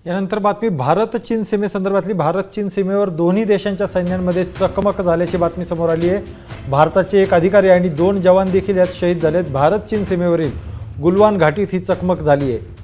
यानंतर बातमी भारत चीन सीमेसंदर्भातली। भारत चीन सीमेवर दोन्ही देशांच्या सैन्यांमध्ये चकमक झाल्याची बातमी समोर आली आहे। भारताचे एक अधिकारी आणि 2 जवान देखील यात शहीद झालेत। भारत चीन सीमेवरील गुलवान घाटीत ही चकमक झाली आहे।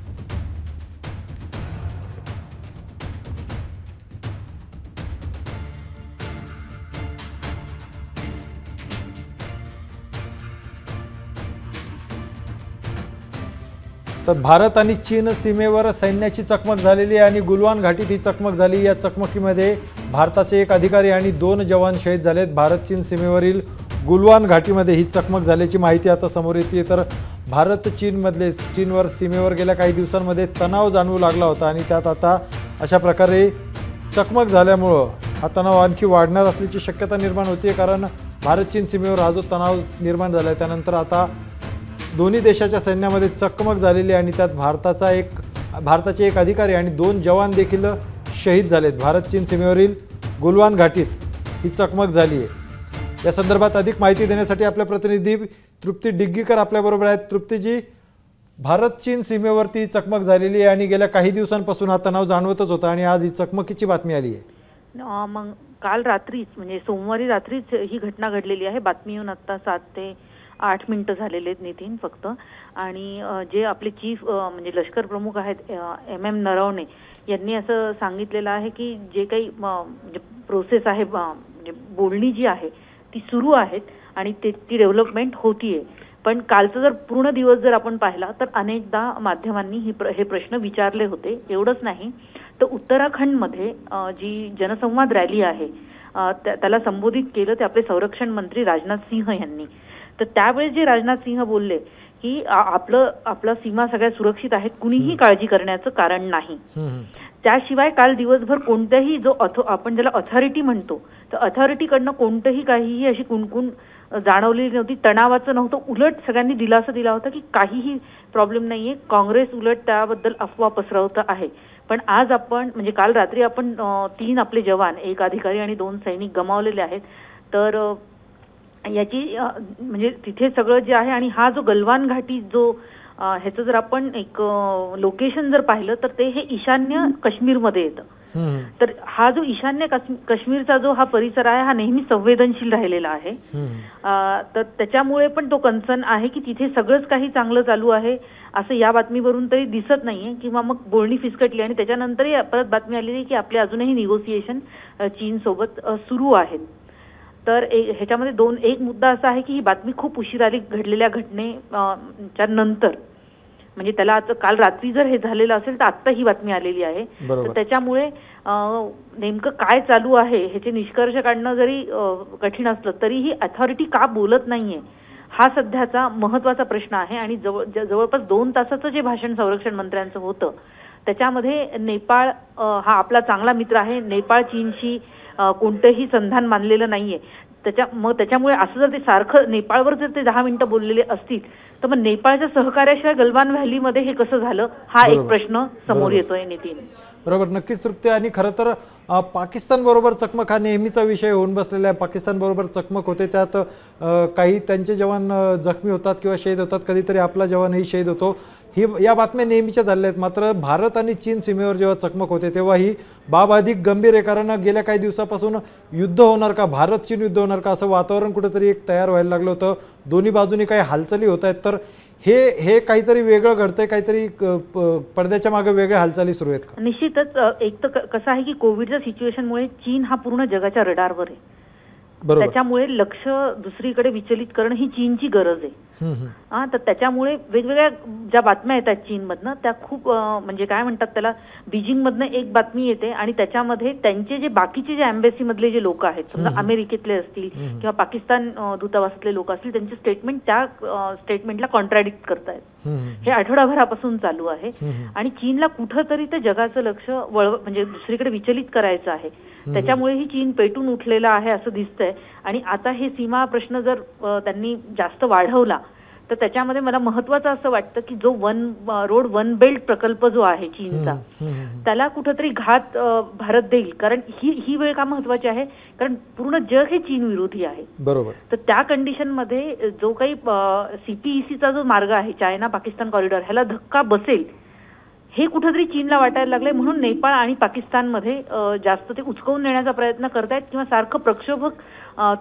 तर भारत आणि चीन सीमेवर सैन्याची चकमक झालेली आहे आणि गुलवान घाटीत ही चकमक झाली। या चकमकीमध्ये भारताचे एक अधिकारी आणि 2 जवान शहीद झालेत। भारत चीन सीमेवरील गुलवान घाटीमध्ये ही चकमक झाल्याची माहिती आता समोर येते। तर भारत चीनवर सीमेवर गेल्या काही दिवसांमध्ये तणाव जाणवू लागला होता आणि त्यात आता अशा प्रकारे चकमक झाल्यामुळं हा तणाव आणखी वाढणार असल्याची शक्यता निर्माण होते। कारण भारत चीन सीमेवर हा जो तणाव निर्माण झाला आहे त्यानंतर आता दोन्ही देशाच्या सैन्यामध्ये चकमक झालेली आणि त्यात भारताचे एक अधिकारी आणि 2 जवान देखील शहीद झालेत। भारत चीन सीमेवरील गुलवान घाटीत ही चकमक झाली आहे। या संदर्भात अधिक माहिती देण्यासाठी आपल्या प्रतिनिधी तृप्ती डिग्गीकर आपल्याबरोबर आहेत। तृप्तीजी, भारत चीन सीमेवरती चकमक झालेली आहे आणि गेल्या काही दिवसांपासून हा तणाव जाणवतच होता आणि आज ही चकमकीची बातमी आली आहे। मग काल रात्रीच म्हणजे सोमवारी रात्रीच ही घटना घडलेली आहे। बातमी येऊन आता 7 ते 8 मिनिटं झालेले आहेत नितीन फक्त। आणि जे आपले चीफ म्हणजे लष्कर प्रमुख आहेत MM नरवणे यांनी असं सांगितलेलं आहे की जे काही म्हणजे प्रोसेस आहे म्हणजे बोलणी जी आहे ती सुरू आहेत आणि ती डेव्हलपमेंट होतीये। पण कालचा जर पूर्ण दिवस जर आपण पाहिला तर अनेकदा माध्यमांनी हे प्रश्न विचारले होते। एवढंच नाही तर उत्तराखंडमध्ये जी जनसंवाद रॅली आहे त्याला संबोधित केलं ते आपले संरक्षण मंत्री राजनाथ सिंह यांनी। तर त्यावेळेस जे राजनाथ सिंह बोलले की आपला सीमा सगळ्या सुरक्षित आहेत, कुणीही काळजी करण्याचं कारण नाही। त्याशिवाय काल दिवसभर कोणत्याही जो आपण ज्याला अथॉरिटी म्हणतो तर अथॉरिटीकडनं कोणतंही काहीही अशी कुणकुण जाणवलेली नव्हती, तणावाचं नव्हतं। उलट सगळ्यांनी दिलासा दिला होता की काहीही प्रॉब्लेम नाहीये। काँग्रेस उलट त्याबद्दल अफवा पसरवत आहे। पण आज आपण म्हणजे काल रात्री आपण 3 आपले जवान, एक अधिकारी आणि 2 सैनिक गमावलेले आहेत। तर याची म्हणजे तिथे सगळं जे आहे आणि हा जो गलवान घाटी जो ह्याचं जर आपण एक लोकेशन जर पाहिलं तर ते हे ईशान्य काश्मीरमध्ये येतं। तर हा जो ईशान्य काश्मीरचा जो हा परिसर आहे हा नेहमी संवेदनशील राहिलेला आहे। तर त्याच्यामुळे पण तो कन्सर्न आहे की तिथे सगळंच काही चांगलं चालू आहे असं या बातमीवरून तरी दिसत नाहीये। किंवा मग बोलणी फिसकटली आणि त्याच्यानंतरही परत बातमी आलेली की आपले अजूनही निगोसिएशन चीन सोबत सुरू आहेत। तर ह्याच्यामध्ये एक मुद्दा असा आहे की ही बातमी खूप उशिराली घडलेल्या घटनेच्या नंतर म्हणजे त्याला आता काल रात्री जर हे झालेलं असेल तर आत्ता ही बातमी आलेली आहे। तर त्याच्यामुळे नेमकं काय चालू आहे ह्याचे निष्कर्ष काढणं जरी कठीण असलं तरीही अथॉरिटी का बोलत नाहीये हा सध्याचा महत्त्वाचा प्रश्न आहे। आणि जवळपास 2 तासाचं जे भाषण संरक्षण मंत्र्यांचं होतं त्याच्यामध्ये नेपाळ हा आपला चांगला मित्र आहे। नेपाळ चीनशी कोणतंही संधान मानलेलं नाहीये। त्याच्यामुळे असं जर ते सारखं नेपाळवर जर ते 10 मिनिटं बोललेले असतील तर मग नेपाळच्या सहकार्याशिवाय गलवान व्हॅलीमध्ये हे कसं झालं हा एक प्रश्न समोर येतोय नितीन। बरोबर, नक्कीच तृप्ती। आणि खरं तर पाकिस्तान बरोबर चकमक हा नेहमीचा विषय होऊन बसलेला आहे। पाकिस्तान बरोबर चकमक होते, त्यात काही त्यांचे जवान जखमी होतात किंवा शहीद होतात, कधीतरी आपला जवानही शहीद होतो। या बातम्या नेहमीच्या झालेल्या आहेत। मात्र भारत आणि चीन सीमेवर जेव्हा चकमक होते तेव्हा ही बाब अधिक गंभीर आहे। कारण गेल्या काही दिवसापासून युद्ध होणार का, भारत चीन युद्ध होणार का असं वातावरण कुठेतरी एक तयार व्हायला लागलं होतं। दोन्ही बाजूनी काही हालचाली होत आहेत। तर हे काहीतरी वेगळं घडतंय, काहीतरी पडद्याच्या मागे वेगळ्या हालचाली सुरू आहेत का? निश्चितच। एक तर कसं आहे की कोविडच्या सिच्युएशनमुळे चीन हा पूर्ण जगाच्या रडारवर आहे। त्याच्यामुळे लक्ष दुसरीकडे विचलित करणं ही चीनची गरज आहे। तर त्याच्यामुळे वेगवेगळ्या ज्या बातम्या येतात चीनमधनं त्या खूप म्हणजे काय म्हणतात त्याला बीजिंग मधनं एक बातमी येते आणि त्याच्यामध्ये त्यांचे जे बाकीचे जे एम्बेसी मधले जे लोक आहेत समजा अमेरिकेतले असतील किंवा पाकिस्तान दूतावासातले लोक असतील त्यांचे स्टेटमेंट त्या स्टेटमेंटला कॉन्ट्राडिक्ट करतायत। हे आठवडाभरापासून चालू आहे आणि चीनला कुठंतरी ते जगाचं लक्ष म्हणजे दुसरीकडे विचलित करायचं आहे। त्याच्यामुळे ही चीन पेटून उठलेला आहे असं दिसतंय। आणि आता हे सीमा प्रश्न जर त्यांनी जास्त वाढवला तर त्याच्यामध्ये मला महत्त्वाचं असं वाटतं की जो रोड वन बेल्ट प्रकल्प जो आहे चीनचा त्याला कुठेतरी घात भारत देईल। कारण ही वेळ का महत्त्वाची आहे कारण पूर्ण जग हे चीन विरोधी आहे। बरोबर। तर त्या कंडिशन मध्ये जो काही CPECचा जो मार्ग आहे चायना पाकिस्तान कॉरिडॉर ह्याला धक्का बसेल हे कुठेतरी चीनला वाटायला लागलंय, म्हणून नेपाळ आणि पाकिस्तानमध्ये जास्त ते उचकवून नेण्याचा प्रयत्न करतायत किंवा सारखं प्रक्षोभक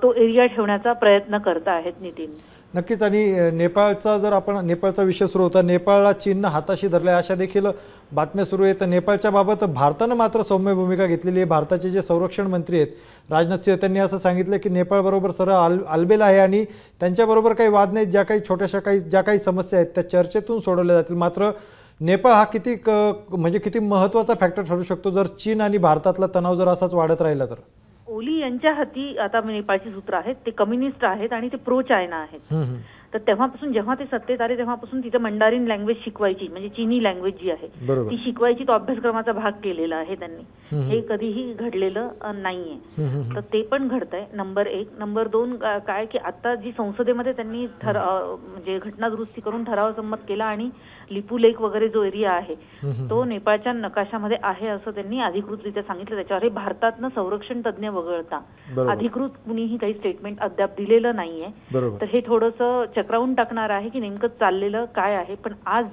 तो एरिया ठेवण्याचा प्रयत्न करत आहेत नितीन. नक्कीच. आणि नेपाळचा जर आपण नेपाळचा विषय सुरू होता, नेपाळला चीननं हाताशी धरले अशा देखील बातम्या सुरू आहेत. नेपाळच्या बाबत भारतानं मात्र सौम्य भूमिका घेतलेली आहे. भारताचे जे संरक्षण मंत्री आहेत राजनाथ सिंह, त्यांनी असं सांगितलं की नेपाळबरोबर सरळ आलबेल आहे आणि त्यांच्याबरोबर काही वाद नाहीत, ज्या काही छोट्याशा ज्या काही समस्या आहेत त्या चर्चेतून सोडवल्या जातील. मात्र नेपाळ हा किती महत्त्वाचा फॅक्टर ठरू शकतो जर चीन आणि भारतातला तणाव जर असाच वाढत राहिला तर? ओली यांच्या हाती आता नेपाळची सूत्र आहेत, ते कम्युनिस्ट आहेत आणि ते प्रो चायना आहेत. तर तेव्हापासून जेव्हा ते सत्तेत आले तेव्हापासून तिथे मंडारिन लँग्वेज शिकवायची, म्हणजे चीनी लँग्वेज जी आहे ती शिकवायची, तो अभ्यासक्रमाचा भाग केलेला आहे त्यांनी. हे कधीही घडलेलं नाहीये, तर ते पण घडतंय. नंबर 1. नंबर 2 काय की आता जी संसदेमध्ये त्यांनी म्हणजे घटना दुरुस्ती करून ठराव संमत केला आणि लिपू लेक वगैरे जो एरिया आहे तो नेपाळच्या नकाशामध्ये आहे असं त्यांनी अधिकृतरित्या सांगितलं. त्याच्यावर भारतातनं संरक्षण तज्ज्ञ वगळता अधिकृत कुणीही काही स्टेटमेंट अद्याप दिलेलं नाहीये. तर हे थोडंसं चक्रावून टाकणार आहे की नेमकं चाललेलं काय आहे. पण आज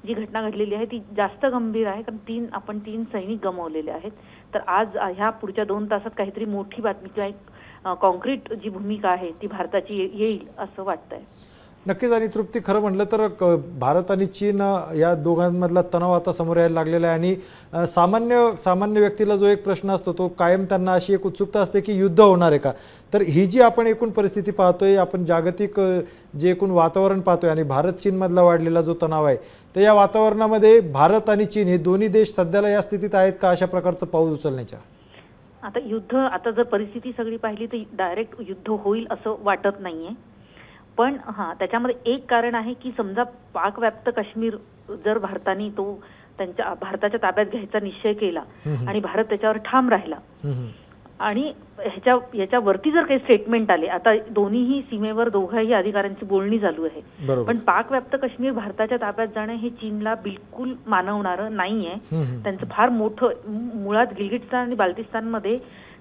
जी घटना घडलेली आहे ती जास्त गंभीर आहे, कारण आपण 3 सैनिक गमावलेले आहेत. तर आज ह्या पुढच्या 2 तासात काहीतरी मोठी बातमी किंवा एक कॉन्क्रीट जी भूमिका आहे ती भारताची येईल असं वाटतंय. नक्कीच. आणि तृप्ती, खरं म्हटलं तर भारत आणि चीन या दोघांमधला तणाव आता समोर यायला लागलेला आहे आणि सामान्य व्यक्तीला जो एक प्रश्न असतो तो कायम त्यांना अशी एक उत्सुकता असते की युद्ध होणार आहे का. तर ही जी आपण एकूण परिस्थिती पाहतोय, आपण जागतिक जे एकूण वातावरण पाहतोय आणि भारत चीनमधला वाढलेला जो तणाव आहे, तर या वातावरणामध्ये भारत आणि चीन हे दोन्ही देश सध्याला या स्थितीत आहेत का अशा प्रकारचं पाऊल उचलण्याच्या? आता जर परिस्थिती सगळी पाहिली तर डायरेक्ट युद्ध होईल असं वाटत नाहीये. पण त्याच्यामध्ये एक कारण आहे की समजा पाकव्याप्त काश्मीर जर भारताने तो भारताच्या ताब्यात घ्यायचा निश्चय केला आणि भारत त्याच्यावर ठाम राहिला आणि ह्याच्यावरती जर काही स्टेटमेंट आले, आता दोन्हीही सीमेवर दोघाही अधिकाऱ्यांची बोलणी चालू आहे, पण पाकव्याप्त काश्मीर भारताच्या ताब्यात जाणं हे चीनला बिलकुल मानवणारं नाहीये. त्यांचं फार मोठं, मुळात गिलगिटस्तान आणि बाल्टिस्तानमध्ये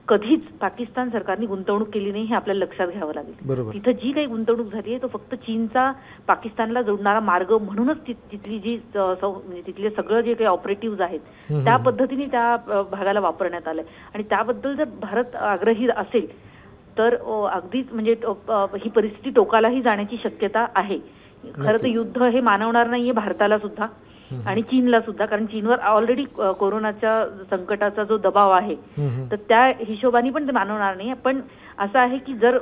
कधीच पाकिस्तान सरकारने गुंतवणूक केली नाही हे आपल्याला लक्षात घ्यावं लागेल. तिथं जी काही गुंतवणूक झाली आहे तो फक्त चीनचा पाकिस्तानला जोडणारा मार्ग म्हणूनच तिथली जी म्हणजे तिथले सगळं जे काही ऑपरेटिव्ह आहेत त्या पद्धतीने त्या भागाला वापरण्यात आलंय. आणि त्याबद्दल जर भारत आग्रही असेल तर अगदीच म्हणजे ही परिस्थिती टोकालाही जाण्याची शक्यता आहे. खरं तर युद्ध हे मानवणार नाहीये भारताला सुद्धा आणि चीनला सुद्धा, कारण चीनवर ऑलरेडी कोरोनाच्या संकटाचा जो दबाव आहे तर त्या हिशोबाने पण ते मानवणार नाही. पण असं आहे की जर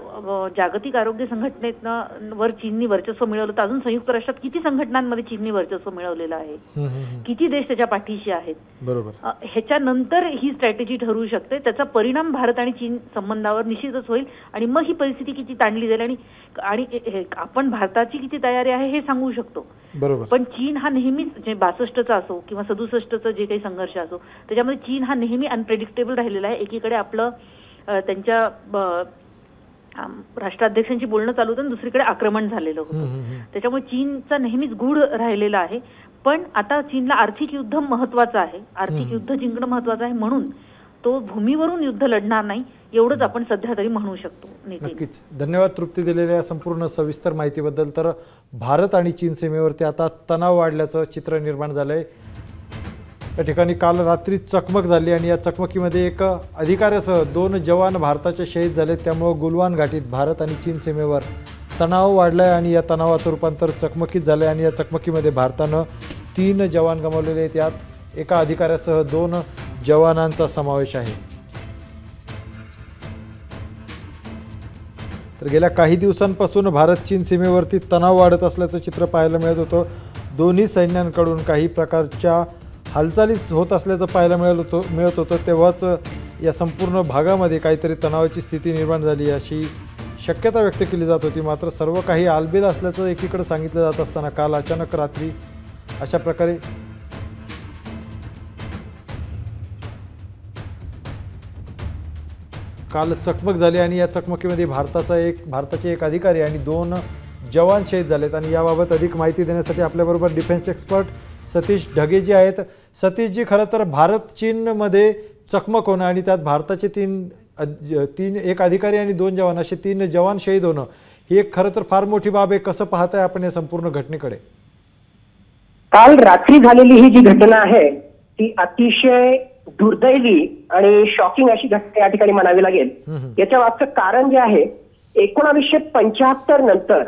जागतिक आरोग्य संघटनेतनं वर चीननी वर्चस्व मिळवलं तर अजून संयुक्त राष्ट्रात किती संघटनांमध्ये चीननी वर्चस्व मिळवलेलं आहे, किती देश त्याच्या पाठीशी आहेत. ह्याच्यानंतर ही स्ट्रॅटेजी ठरवू शकते, त्याचा परिणाम भारत आणि चीन संबंधावर निश्चितच होईल आणि मग ही परिस्थिती किती ताणली जाईल आणि आपण भारताची किती तयारी आहे हे सांगू शकतो. पण चीन हा नेहमीच 62चा असो किंवा 67चा जे काही संघर्ष असो त्याच्यामध्ये चीन हा नेहमी अनप्रेडिक्टेबल राहिलेला आहे. एकीकडे आपलं त्यांच्या राष्ट्राध्यक्षांची बोलणं चालू होतं, दुसरीकडे आक्रमण झालेलं होतं. त्याच्यामुळे चीनचा नेहमीच गूढ राहिलेला आहे. पण आता चीनला आर्थिक युद्ध महत्वाचं आहे, आर्थिक युद्ध जिंकणं महत्वाचं आहे, म्हणून तो भूमीवरून युद्ध लढणार नाही एवढंच आपण सध्या तरी म्हणू शकतो. नक्कीच. धन्यवाद तृप्ती दिलेल्या या संपूर्ण सविस्तर माहितीबद्दल. तर भारत आणि चीन सीमेवरती आता तणाव वाढल्याचं चित्र निर्माण झालंय. या ठिकाणी काल रात्री चकमक झाली आणि या चकमकीमध्ये एक अधिकाऱ्यासह 2 जवान भारताचे शहीद झाले. त्यामुळे गुलवान घाटीत भारत आणि चीन सीमेवर तणाव वाढलाय आणि या तणावाचं रूपांतर चकमकीत झालंय आणि या चकमकीमध्ये भारतानं 3 जवान गमावलेले आहेत. यात एका अधिकाऱ्यासह 2 जवानांचा समावेश आहे. तर गेल्या काही दिवसांपासून भारत चीन सीमेवरती तणाव वाढत असल्याचं चित्र पाहायला मिळत होतं. दोन्ही सैन्यांकडून काही प्रकारच्या हालचाली होत असल्याचं पाहायला मिळत होतं. तेव्हाच या संपूर्ण भागामध्ये काहीतरी तणावाची स्थिती निर्माण झाली अशी शक्यता व्यक्त केली जात होती. मात्र सर्व काही आलबेल असल्याचं एकीकडे सांगितलं जात असताना काल अचानक रात्री अशा प्रकारे काल चकमक झाली आणि या चकमकीमध्ये भारताचे एक अधिकारी आणि 2 जवान शहीद झालेत. आणि याबाबत अधिक माहिती देण्यासाठी आपल्याबरोबर डिफेन्स एक्सपर्ट सतीश ढगे जे आहेत. सतीशजी, खरं तर भारत चीनमध्ये चकमक होणं आणि त्यात भारताचे 3 एक अधिकारी आणि 2 जवान असे 3 जवान शहीद होणं ही एक खरं तर फार मोठी बाब आहे. कसं पाहताय आपण या संपूर्ण घटनेकडे? काल रात्री झालेली ही जी घटना आहे ती अतिशय दुर्दैवी आणि शॉकिंग अशी घटना या ठिकाणी म्हणावी लागेल. याच्या मागचं कारण जे आहे 1975 नंतर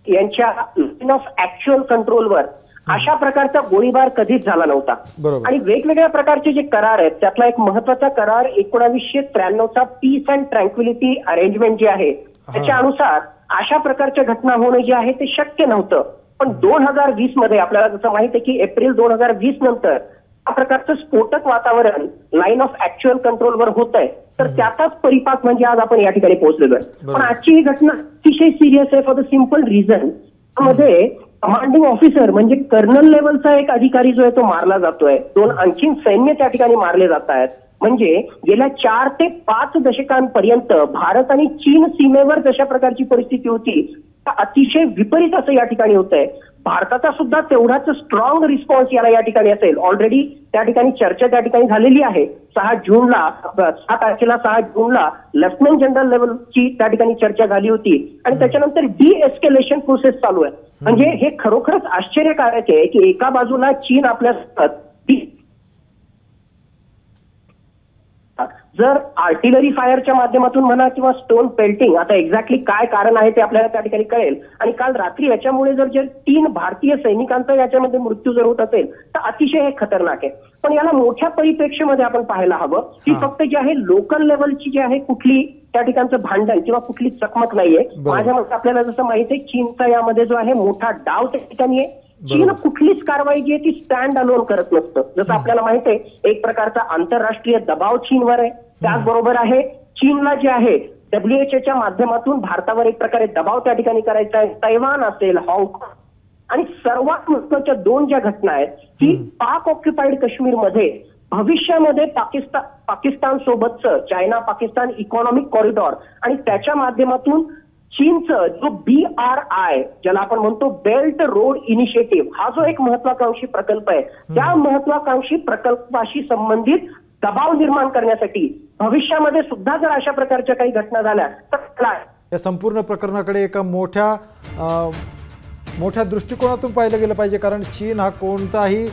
यांच्या लाईन ऑफ ऍक्च्युअल कंट्रोलवर अशा प्रकारचा गोळीबार कधीच झाला नव्हता. आणि वेगवेगळ्या प्रकारचे जे करार आहेत त्यातला एक महत्वाचा करार 1993चा पीस अँड ट्रँक्विलिटी अरेंजमेंट जे आहे त्याच्या अनुसार अशा प्रकारच्या घटना होणं जे आहे ते शक्य नव्हतं. पण 2020 मध्ये आपल्याला जसं माहित आहे की एप्रिल 2020 नंतर या प्रकारचं स्फोटक वातावरण लाईन ऑफ ऍक्च्युअल कंट्रोलवर होत आहे. तर त्याचाच परिपाक म्हणजे आज आपण या ठिकाणी पोहोचलेलो आहे. पण आजची ही घटना अतिशय सिरियस आहे फॉर द सिम्पल रिझन मध्ये कमांडिंग ऑफिसर म्हणजे कर्नल लेवलचा एक अधिकारी जो आहे तो मारला जातोय. 2 आणखीन सैन्य त्या ठिकाणी मारले जात आहेत. म्हणजे गेल्या 4 ते 5 दशकांपर्यंत भारत आणि चीन सीमेवर जशा प्रकारची परिस्थिती होती अतिशय विपरीत असं या ठिकाणी होत आहे. भारताचा सुद्धा तेवढाच स्ट्रॉंग रिस्पॉन्स याला या ठिकाणी असेल. ऑलरेडी त्या ठिकाणी चर्चा त्या ठिकाणी झालेली आहे. 6 तारखेला 6 जूनला लेफ्टनंट जनरल लेवलची त्या ठिकाणी चर्चा झाली होती आणि त्याच्यानंतर डी एस्केलेशन प्रोसेस चालू आहे. म्हणजे हे खरोखरच आश्चर्यकारक आहे की एका बाजूला चीन आपल्या जर आर्टिलरी फायरच्या माध्यमातून म्हणा किंवा स्टोन पेल्टिंग आता एक्झॅक्टली काय कारण आहे ते आपल्याला त्या ठिकाणी कळेल. आणि काल रात्री याच्यामुळे जर 3 भारतीय सैनिकांचा याच्यामध्ये मृत्यू जर होत असेल तर अतिशय हे खतरनाक आहे. पण याला मोठ्या परिप्रेक्षामध्ये आपण पाहायला हवं की फक्त जे आहे लोकल लेवलची जी आहे कुठली त्या ठिकाणचं भांडण किंवा कुठली चकमक नाहीये. माझ्या मते आपल्याला जसं माहिती आहे चीनचा यामध्ये जो आहे मोठा डाव त्या ठिकाणी आहे. चीन कुठलीच कारवाई जी आहे ती स्टँड अलोन करत नसतं. जसं आपल्याला माहिती आहे एक प्रकारचा आंतरराष्ट्रीय दबाव चीनवर आहे. त्याचबरोबर आहे चीनला जे आहे WHO माध्यमातून भारतावर एक प्रकारे दबाव त्या ठिकाणी करायचा आहे. तैवान असेल हाँगकाँग आणि सर्वात महत्वाच्या 2 ज्या घटना आहेत की पाक ऑक्युपाईड काश्मीरमध्ये भविष्यामध्ये पाकिस्तान सोबतचं चायना पाकिस्तान इकॉनॉमिक कॉरिडॉर आणि त्याच्या माध्यमातून चीनचं जो BRI ज्याला आपण म्हणतो बेल्ट रोड इनिशिएटिव्ह हा जो एक महत्वाकांक्षी प्रकल्प आहे त्या महत्वाकांक्षी प्रकल्पाशी संबंधित दबाव निर्माण करण्यासाठी भविष्यामध्ये सुद्धा जर अशा प्रकारच्या काही घटना झाल्या तर या संपूर्ण प्रकरणाकडे एका मोठ्या दृष्टिकोनातून पाहिलं गेलं पाहिजे. कारण चीन हा कोणताही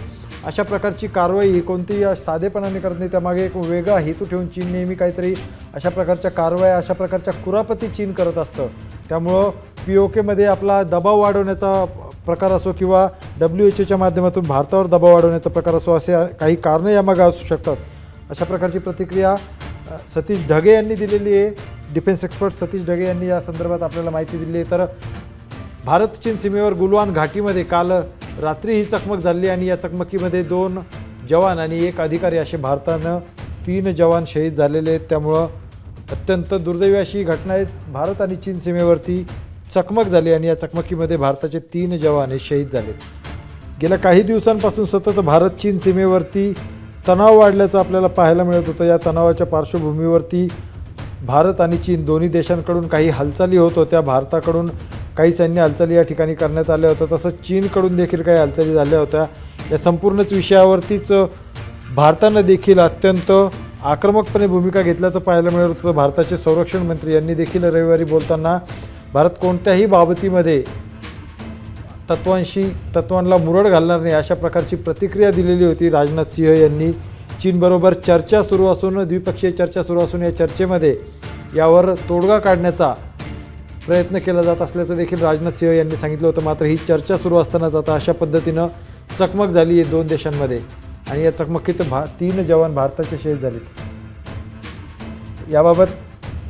अशा प्रकारची कारवाई कोणतीही साधेपणाने करत नाही. त्यामागे एक वेगळा हेतू ठेवून चीन नेहमी काहीतरी अशा प्रकारच्या कारवाया अशा प्रकारच्या कुरापती चीन करत असतं. त्यामुळं POKमध्ये आपला दबाव वाढवण्याचा प्रकार असो किंवा WHOच्या माध्यमातून भारतावर दबाव वाढवण्याचा प्रकार असो असे काही कारणं यामागे असू शकतात. अशा प्रकारची प्रतिक्रिया सतीश ढगे यांनी दिलेली आहे. डिफेन्स एक्सपर्ट सतीश ढगे यांनी या संदर्भात आपल्याला माहिती दिली आहे. तर भारत चीन सीमेवर गुलवान घाटीमध्ये काल रात्री ही चकमक झाली आणि या चकमकीमध्ये 2 जवान आणि 1 अधिकारी असे भारतानं 3 जवान शहीद झालेले आहेत. त्यामुळं अत्यंत दुर्दैवी अशी घटना आहे. भारत आणि चीन सीमेवरती चकमक झाली आणि या चकमकीमध्ये भारताचे 3 जवान हे शहीद झालेत. गेल्या काही दिवसांपासून सतत भारत चीन सीमेवरती तणाव वाढल्याचं आपल्याला पाहायला मिळत होतं. या तणावाच्या पार्श्वभूमीवरती भारत आणि चीन दोन्ही देशांकडून काही हालचाली होत होत्या. भारताकडून काही सैन्य हालचाली या ठिकाणी करण्यात आल्या होत्या. तसंच चीनकडून देखील काही हालचाली झाल्या होत्या. या संपूर्णच विषयावरतीच भारतानं देखील अत्यंत आक्रमकपणे भूमिका घेतल्याचं पाहायला मिळत होतं. भारताचे संरक्षण मंत्री यांनी देखील रविवारी बोलताना भारत कोणत्याही बाबतीमध्ये तत्वांना मुरड घालणार नाही अशा प्रकारची प्रतिक्रिया दिलेली होती. राजनाथ सिंह यांनी चीनबरोबर चर्चा सुरू असून द्विपक्षीय चर्चा सुरू असून या चर्चेमध्ये यावर तोडगा काढण्याचा प्रयत्न केला जात असल्याचं देखील राजनाथ सिंह यांनी सांगितलं होतं. मात्र ही चर्चा सुरू असतानाच आता अशा पद्धतीनं चकमक झाली आहे 2 देशांमध्ये आणि या चकमकीत 3 जवान भारताचे शहीद झालेत.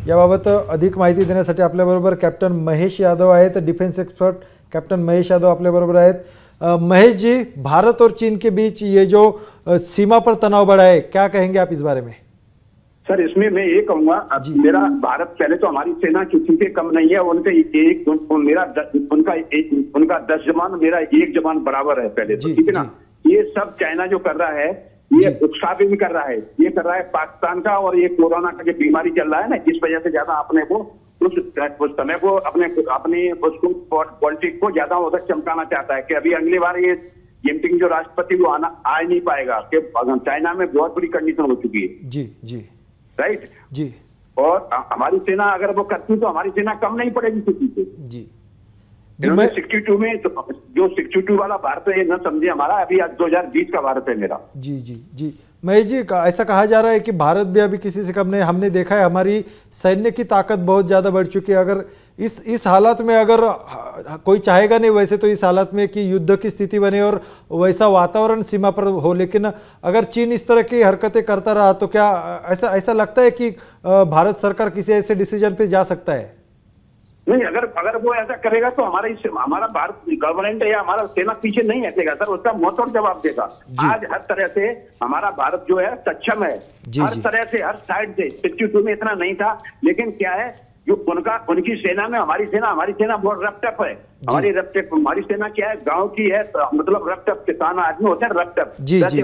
याबाबत अधिक माहिती देण्यासाठी आपल्याबरोबर कॅप्टन महेश यादव आहेत. Defence expert captain Mahesh Yadav अपने बराबर आहेत. महेश जी, भारत और चीन के बीच ये जो सीमा पर तनाव बढ़ा है, क्या कहेंगे आप इस बारे में? सर, इसमें मैं ये कहूंगा, मेरा भारत पहले तो हमारी सेना किसी से कम नहीं है. उनका 10 जवान, मेरा 1 जवान बराबर है पहले तो, ठीक है ना. ये सब चाइना जो कर रहा है ये उत्साह भी कर रहा है, ये कर रहा है पाकिस्तान का, और ये कोरोना का जो बीमारी चल रहा है ना, इस वजह से ज्यादा अपने को उस समय को अपने उसको पॉलिटिक्स को ज्यादा उधर चमकाना चाहता है कि अभी अगली बार ये जिनपिंग जो राष्ट्रपति वो आ नहीं पाएगा कि चाइना में बहुत बुरी कंडीशन हो चुकी है. जी जी, राइट जी. और हमारी सेना अगर वो करती तो हमारी सेना कम नहीं पड़ेगी किसी से. जी. इन्होंने 62 में जो 62 वाला भारत है, ये न समझे हमारा, अभी आज 2020 का भारत है मेरा। जी जी जी महेश जी, ऐसा कहा जा रहा है कि भारत भी अभी किसी से कम नहीं। हमने देखा है हमारी सैन्य की ताकत बहुत ज़्यादा बढ़ चुकी है। अगर इस हालत में अगर कोई चाहेगा नहीं वैसे तो इस हालत में कि युद्ध की स्थिति बने और वैसा वातावरण सीमा पर हो, लेकिन अगर चीन इस तरह की हरकतें करता रहा तो क्या ऐसा लगता है कि भारत सरकार किसी ऐसे डिसीजन पे जा सकता है? नहीं, अगर वो ऐसा करेगा तो हमारा भारत गवर्नमेंट या हमारा सेना पीछे नहीं हटेगा सर, उसका मुंहतोड़ जवाब देगा। आज हर तरह से हमारा भारत जो है सक्षम है, हर तरह से, हर साइड से। 62 में इतना नहीं था, लेकिन क्या है जो उनकी सेना में हमारी सेना बहुत रफ्टअप है। हमारी सेना क्या है, गांव की है, मतलब रफ्टअप किसान आदमी होते हैं, रफ्टअप।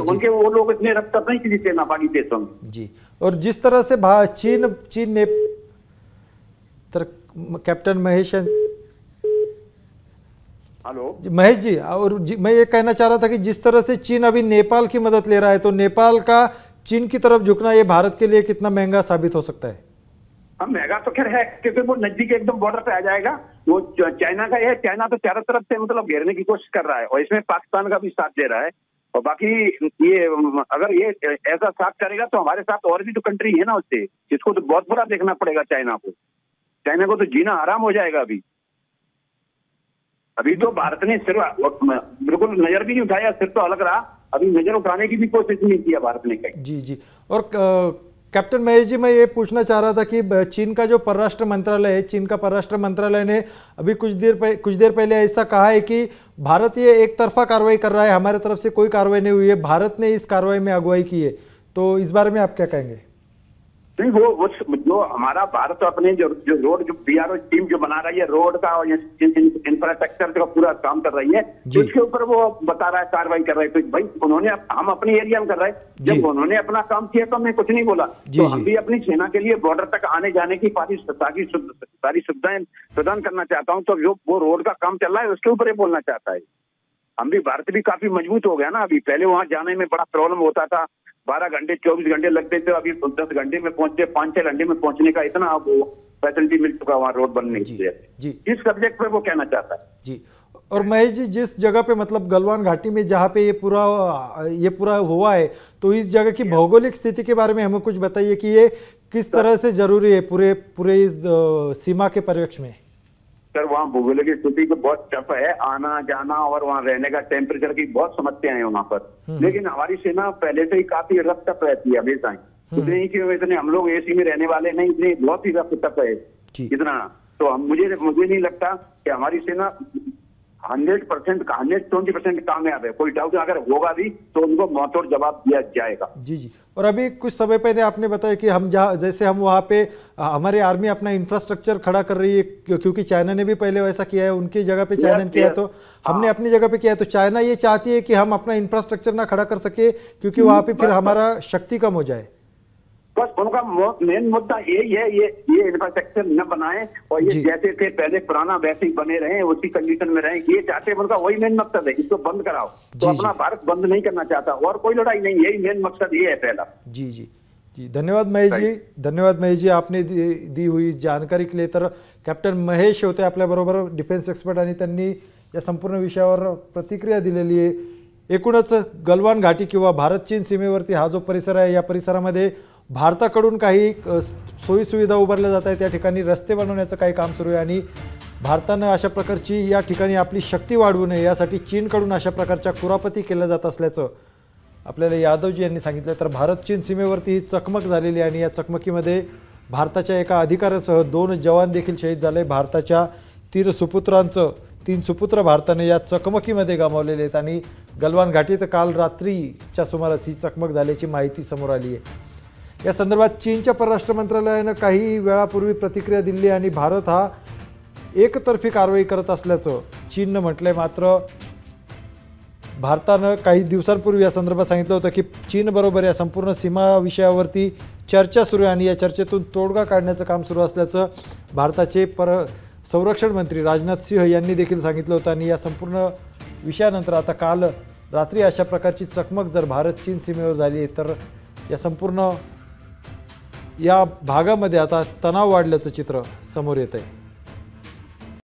उनके वो लोग इतने रफ्टअप नहीं किसी सेना बाकी देशों में। जी, और जिस तरह से चीन ने कैप्टन महेश, हेलो महेश जी, और मैं ये कहना चाह रहा था कि जिस तरह से चीन अभी नेपाल की मदद ले रहा है, तो नेपाल का चीन की तरफ झुकना ये भारत के लिए कितना महंगा साबित हो सकता है? हम महंगा तो खैर है, क्योंकि वो नजदीक एकदम बॉर्डर पे आ जाएगा। वो चाइना का है, चाइना तो चारों तरफ से मतलब घेरने की कोशिश कर रहा है, और इसमें पाकिस्तान का भी साथ दे रहा है। और बाकी ये अगर ये ऐसा साथ करेगा तो हमारे साथ और भी तो कंट्री है ना उससे, जिसको तो बहुत बुरा देखना पड़ेगा। चाइना को तो जीना आराम हो जाएगा। अभी तो भारत ने सिर्फ बिल्कुल नजर भी नहीं उठाया, सिर्फ तो अलग रहा। अभी नजर उठाने की भी कोशिश नहीं किया भारत ने कहीं। जी जी, और कैप्टन महेश जी, मैं ये पूछना चाह रहा था कि चीन का जो परराष्ट्र मंत्रालय है, चीन का परराष्ट्र मंत्रालय ने अभी कुछ देर पहले ऐसा कहा है कि भारत ये एक तरफा कार्रवाई कर रहा है, हमारे तरफ से कोई कार्रवाई नहीं हुई है, भारत ने इस कार्रवाई में अगुवाई की है। तो इस बारे में आप क्या कहेंगे? नहीं, वो जो हमारा भारत अपने जो रोड, जो बीआरओ टीम जो बना रही है रोड का और इंफ्रास्ट्रक्चर का पूरा काम कर रही है, उसके ऊपर वो बता रहा है कार्रवाई कर रहे हैं। तो भाई हम अपने एरिया में कर रहे हैं, जब उन्होंने अपना काम किया तो हमने कुछ नहीं बोला। तो हम भी अपनी सेना के लिए बॉर्डर तक आने जाने की सारी सुविधाएं प्रदान करना चाहता हूँ। तो जो वो रोड का काम चल रहा है उसके ऊपर ये बोलना चाहता है। हम भी, भारत भी काफी मजबूत हो गया ना। अभी पहले वहां जाने में बड़ा प्रॉब्लम होता था, 12 घंटे 24 घंटे लगते थे, अभी 10 घंटे में पहुंचते, 5-6 घंटे में पहुंचने का इतना फैसिलिटी मिल चुका वहाँ रोड बनने की। इस सब्जेक्ट पे वो कहना चाहता है। जी, और महेश जी, जिस जगह पे मतलब गलवान घाटी में जहाँ पे ये पूरा हुआ है, तो इस जगह की भौगोलिक स्थिति के बारे में हमें कुछ बताइए कि ये किस तरह से जरूरी है पूरे इस सीमा के परिवेश में? सर, वहाँ भूगोलिक स्थिति तो बहुत टफ है, आना जाना और वहाँ रहने का टेम्परेचर की बहुत समस्याएं हैं वहाँ पर। लेकिन हमारी सेना पहले से ही काफी रफ टफ रहती है हमेशा ही। नहीं कि इतने हम लोग एसी में रहने वाले नहीं, इतने बहुत ही रफ टफ है इतना। तो मुझे नहीं लगता कि हमारी सेना 120% कामयाब है। कोई डाउट अगर होगा भी तो उनको मुंहतोड़ जवाब दिया जाएगा। जी जी, और अभी कुछ समय पहले आपने बताया कि हम हम वहाँ पे हमारी आर्मी अपना इंफ्रास्ट्रक्चर खड़ा कर रही है, क्योंकि चाइना ने भी पहले वैसा किया है, उनकी जगह पे चाइना ने किया है, तो हमने अपनी जगह पे किया है। तो चाइना ये चाहती है कि हम अपना इंफ्रास्ट्रक्चर ना खड़ा कर सके, क्योंकि वहाँ पे फिर हमारा शक्ति कम हो जाए। बस उनका मेन मुद्दा यही है, ये इंफ्रास्ट्रक्चर न बनाए और ये जैसे थे पहले पुराना वैसे ही बने रहे, उसी कंडीशन में रहे। ये चाहते हैं, उनका वही मेन मकसद है, इसको बंद कराओ। तो अपना भारत बंद नहीं करना चाहता और कोई लड़ाई नहीं, यही मेन मकसद ये है पहला। जी जी जी, धन्यवाद महेश जी, धन्यवाद महेश जी, आपने दी हुई जानकारी के लिए। तर कैप्टन महेश होते आपल्याबरोबर, डिफेन्स एक्सपर्ट, आणि त्यांनी या संपूर्ण विषयावर प्रतिक्रिया दिलेली आहे। एकूणच गलवान घाटी किंवा भारत चीन सीमेवरती हा जो परिसर आहे, या परिसरामध्ये भारताकडून काही सोयीसुविधा उभारल्या जात आहेत, त्या ठिकाणी रस्ते बनवण्याचं काही काम सुरू आहे आणि भारतानं अशा प्रकारची या ठिकाणी आपली शक्ती वाढवू नये यासाठी चीनकडून अशा प्रकारच्या कुरापती केल्या जात असल्याचं आपल्याला यादवजी यांनी सांगितलं। तर भारत चीन सीमेवरती ही चकमक झालेली आणि या चकमकीमध्ये भारताच्या एका अधिकाऱ्यासह 2 जवान देखील शहीद झाले। भारताच्या 3 सुपुत्र भारताने या चकमकीमध्ये गमावलेले आहेत आणि गलवान घाटीत काल रात्रीच्या सुमारास ही चकमक झाल्याची माहिती समोर आली आहे। या संदर्भात चीनच्या परराष्ट्र मंत्रालयानं काही वेळापूर्वी प्रतिक्रिया दिली आणि भारत हा एकतर्फी कारवाई करत असल्याचं चीननं म्हटलंय। मात्र भारतानं काही दिवसांपूर्वी या संदर्भात सांगितलं होतं की चीनबरोबर या संपूर्ण सीमा विषयावरती चर्चा सुरू आहे आणि या चर्चेतून तोडगा काढण्याचं काम सुरू असल्याचं भारताचे संरक्षण मंत्री राजनाथ सिंह यांनी देखील सांगितलं होतं। आणि या संपूर्ण विषयानंतर आता काल रात्री अशा प्रकारची चकमक जर भारत चीन सीमेवर झाली तर या संपूर्ण या भागामध्ये आता तणाव वाढल्याचं चित्र समोर येत आहे।